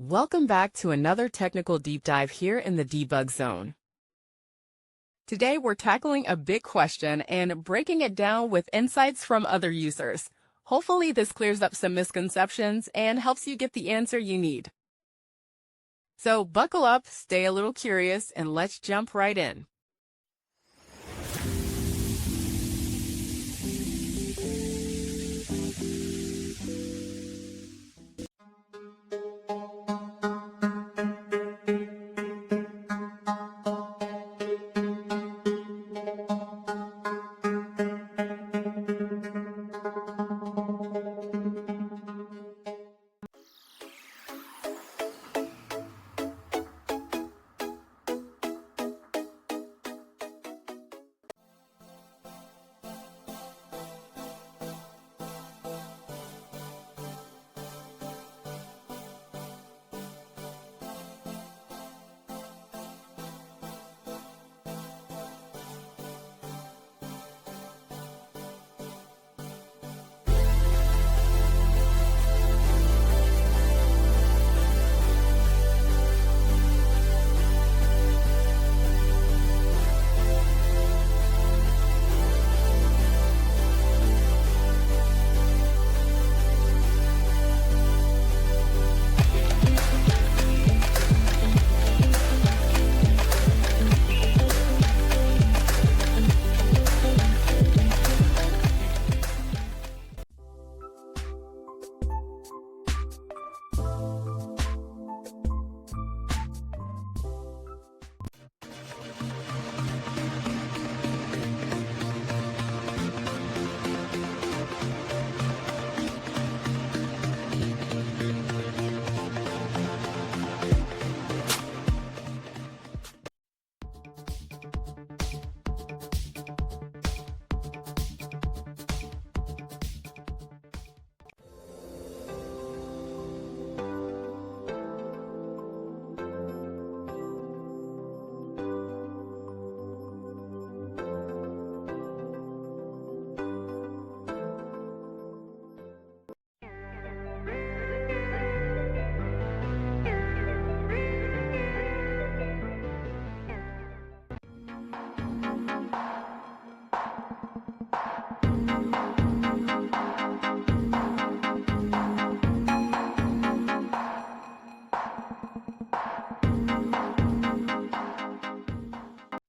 Welcome back to another technical deep dive here in the Debug Zone. Today we're tackling a big question and breaking it down with insights from other users. Hopefully this clears up some misconceptions and helps you get the answer you need. So buckle up, stay a little curious, and let's jump right in.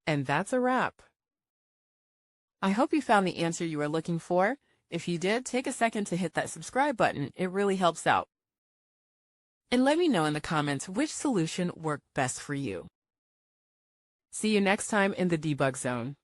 And that's a wrap. I hope you found the answer you were looking for. If you did, take a second to hit that subscribe button. It really helps out. And let me know in the comments which solution worked best for you. See you next time in the Debug Zone.